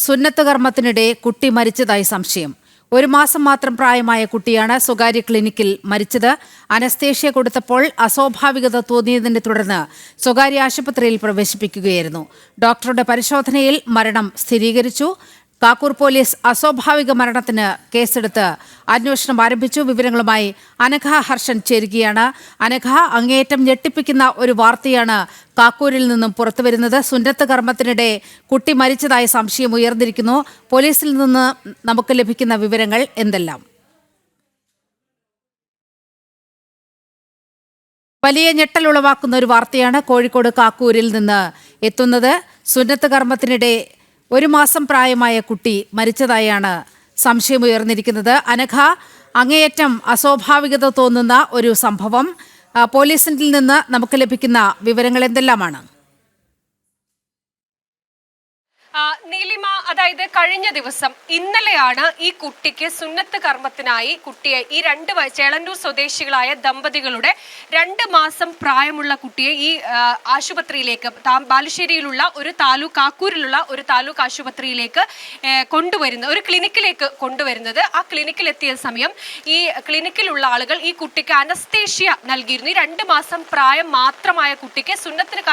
സുന്നത്ത് കർമ്മത്തിനിടെ കുട്ടി മരിച്ചതായി സംശയം. 1 മാസം മാത്രം പ്രായമായ കുട്ടിയാണ് സ്വകാര്യ ക്ലിനിക്കിൽ മരിച്ചത്. അനസ്തേഷ്യ കൊടുത്തപ്പോൾ അസ്വാഭാവികത തോന്നിയതിനെ തുടർന്ന് സ്വകാര്യ ആശുപത്രിയിൽ പ്രവേശിപ്പിക്കുകയായിരുന്നു. ഡോക്ടറുടെ പരിശോധനയിൽ മരണം സ്ഥിരീകരിച്ചു. കാക്കൂർ പോലീസ് അസ്വാഭാവിക മരണത്തിന് കേസെടുത്ത് അന്വേഷണം ആരംഭിച്ചു. വിവരങ്ങളുമായി അനഘ ഹർഷൻ ചേരുകയാണ്. അനഘ, അങ്ങേയറ്റം ഞെട്ടിപ്പിക്കുന്ന ഒരു വാർത്തയാണ് കാക്കൂരിൽ നിന്നും പുറത്തുവരുന്നത്. സുന്നത്ത് കർമ്മത്തിനിടെ കുട്ടി മരിച്ചതായി സംശയം ഉയർന്നിരിക്കുന്നു. പോലീസിൽ നിന്ന് നമുക്ക് ലഭിക്കുന്ന വിവരങ്ങൾ എന്തെല്ലാം? വലിയ ഞെട്ടലുളവാക്കുന്ന ഒരു വാർത്തയാണ് കോഴിക്കോട് കാക്കൂരിൽ നിന്ന് എത്തുന്നത്. സുന്നത്ത് കർമ്മത്തിനിടെ 1 മാസം പ്രായമായ കുട്ടി മരിച്ചതായാണ് സംശയമുയർന്നിരിക്കുന്നത്. അനഘ, അങ്ങേയറ്റം അസ്വാഭാവികത തോന്നുന്ന ഒരു സംഭവം. പോലീസിൽ നിന്ന് നമുക്ക് ലഭിക്കുന്ന വിവരങ്ങൾ എന്തെല്ലാമാണ്? നീലിമ, അതായത് കഴിഞ്ഞ ദിവസം ഇന്നലെയാണ് ഈ കുട്ടിക്ക് സുന്നത്ത് കർമ്മത്തിനായി കുട്ടിയെ ഈ ചേളന്നൂർ സ്വദേശികളായ ദമ്പതികളുടെ 2 മാസം പ്രായമുള്ള കുട്ടിയെ ഈ ആശുപത്രിയിലേക്ക് ബാലുശ്ശേരിയിലുള്ള ഒരു കാക്കൂരിലുള്ള ഒരു താലൂക്ക് ആശുപത്രിയിലേക്ക് കൊണ്ടുവരുന്നത്, ഒരു ക്ലിനിക്കിലേക്ക് കൊണ്ടുവരുന്നത്. ആ ക്ലിനിക്കിലെത്തിയ സമയം ഈ ക്ലിനിക്കിലുള്ള ആളുകൾ ഈ കുട്ടിക്ക് അനസ്തേഷ്യ നൽകിയിരുന്നു. ഈ 2 മാസം പ്രായം മാത്രമായ കുട്ടിക്ക് സുന്നത്തിന്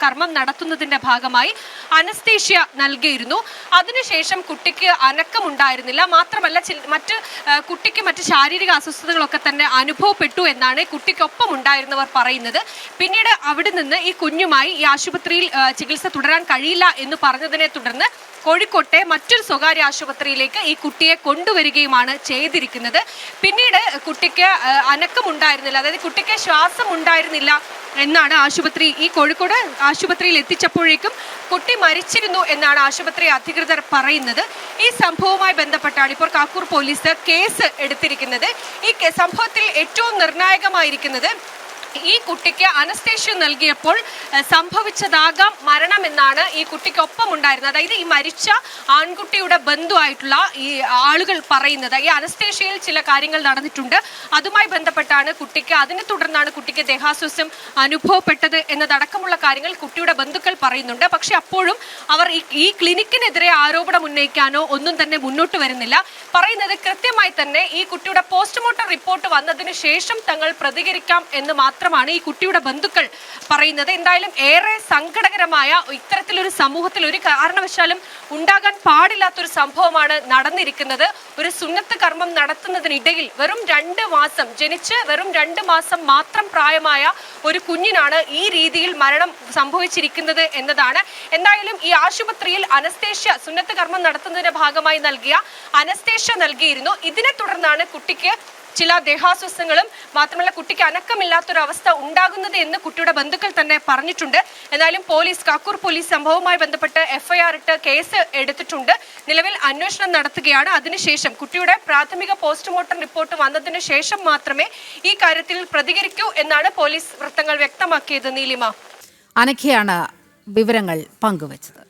കർമ്മം നടത്തുന്നതിന്റെ ഭാഗമായി അനസ്തേഷ്യ നൽകിയിരുന്നു. അതിനുശേഷം കുട്ടിക്ക് അനക്കമുണ്ടായിരുന്നില്ല. മാത്രമല്ല കുട്ടിക്ക് മറ്റ് ശാരീരിക അസ്വസ്ഥതകളൊക്കെ തന്നെ അനുഭവപ്പെട്ടു എന്നാണ് കുട്ടിക്കൊപ്പം ഉണ്ടായിരുന്നവർ പറയുന്നത്. പിന്നീട് അവിടെ നിന്ന് ഈ കുഞ്ഞുമായി ഈ ആശുപത്രിയിൽ ചികിത്സ തുടരാൻ കഴിയില്ല എന്ന് പറഞ്ഞതിനെ തുടർന്ന് കോഴിക്കോട്ടെ മറ്റൊരു സ്വകാര്യ ആശുപത്രിയിലേക്ക് ഈ കുട്ടിയെ കൊണ്ടുവരികയുമാണ് ചെയ്തിരിക്കുന്നത്. പിന്നീട് കുട്ടിക്ക് അനക്കമുണ്ടായിരുന്നില്ല, അതായത് കുട്ടിക്ക് ശ്വാസം ഉണ്ടായിരുന്നില്ല എന്നാണ് ഈ കോഴിക്കോട് ആശുപത്രിയിൽ എത്തിച്ചപ്പോഴേക്കും കുട്ടി മരിച്ചിരുന്നു എന്നാണ് ആശുപത്രി അധികൃതർ പറയുന്നത്. ഈ സംഭവവുമായി ബന്ധപ്പെട്ടാണ് ഇപ്പോൾ കാക്കൂർ പോലീസ് കേസ് എടുത്തിരിക്കുന്നത്. ഈ സംഭവത്തിൽ ഏറ്റവും നിർണായകമായിരിക്കുന്നത് ഈ കുട്ടിക്ക് അനസ്തേഷ്യ നൽകിയപ്പോൾ സംഭവിച്ചതാകാം മരണമെന്നാണ് ഈ കുട്ടിക്കൊപ്പം ഉണ്ടായിരുന്നത്. അതായത് ഈ മരിച്ച ആൺകുട്ടിയുടെ ബന്ധുവായിട്ടുള്ള ഈ ആളുകൾ പറയുന്നത്. ഈ അനസ്തേഷ്യയിൽ ചില കാര്യങ്ങൾ നടന്നിട്ടുണ്ട്. അതുമായി ബന്ധപ്പെട്ടാണ് അതിനെ തുടർന്നാണ് കുട്ടിക്ക് ദേഹാസ്വാസ്ഥ്യം അനുഭവപ്പെട്ടത് എന്നതടക്കമുള്ള കാര്യങ്ങൾ കുട്ടിയുടെ ബന്ധുക്കൾ പറയുന്നുണ്ട്. പക്ഷെ അപ്പോഴും അവർ ഈ ക്ലിനിക്കിനെതിരെ ആരോപണം ഉന്നയിക്കാനോ ഒന്നും തന്നെ മുന്നോട്ട് വരുന്നില്ല. പറയുന്നത് കൃത്യമായി തന്നെ ഈ കുട്ടിയുടെ പോസ്റ്റ്മോർട്ടം റിപ്പോർട്ട് വന്നതിന് ശേഷം തങ്ങൾ പ്രതികരിക്കാം എന്ന് മാത്രമാണ് ഈ കുട്ടിയുടെ ബന്ധുക്കൾ പറയുന്നത്. എന്തായാലും ഏറെ സങ്കടകരമായ ഇത്തരത്തിലൊരു സമൂഹത്തിൽ ഒരു കാരണവശാലും ഉണ്ടാകാൻ പാടില്ലാത്തൊരു സംഭവമാണ് നടന്നിരിക്കുന്നത്. ഒരു സുന്നത്ത് കർമ്മം നടത്തുന്നതിനിടയിൽ ജനിച്ച് വെറും 2 മാസം മാത്രം പ്രായമായ ഒരു കുഞ്ഞിനാണ് ഈ രീതിയിൽ മരണം സംഭവിച്ചിരിക്കുന്നത് എന്നതാണ്. എന്തായാലും ഈ ആശുപത്രിയിൽ സുന്നത്ത് കർമ്മം നടത്തുന്നതിന്റെ ഭാഗമായി നൽകിയ അനസ്തേഷ്യ നൽകിയിരുന്നു. ഇതിനെ തുടർന്നാണ് കുട്ടിക്ക് ചില ദേഹാസ്വസ്ഥങ്ങളും മാത്രമല്ല കുട്ടിക്ക് അനക്കമില്ലാത്തൊരവസ്ഥ ഉണ്ടാകുന്നത് എന്ന് കുട്ടിയുടെ ബന്ധുക്കൾ തന്നെ പറഞ്ഞിട്ടുണ്ട്. എന്തായാലും കാക്കൂർ പോലീസ് സംഭവവുമായി ബന്ധപ്പെട്ട് FIR ഇട്ട് കേസ് എടുത്തിട്ടുണ്ട്. നിലവിൽ അന്വേഷണം നടത്തുകയാണ്. അതിനുശേഷം കുട്ടിയുടെ പ്രാഥമിക പോസ്റ്റ്മോർട്ടം റിപ്പോർട്ട് വന്നതിന് ശേഷം മാത്രമേ ഈ കാര്യത്തിൽ പ്രതികരിക്കൂ എന്നാണ് പോലീസ് വൃത്തങ്ങൾ വ്യക്തമാക്കിയത്. നീലിമ, അനഘയാണ് വിവരങ്ങൾ പങ്കുവച്ചത്.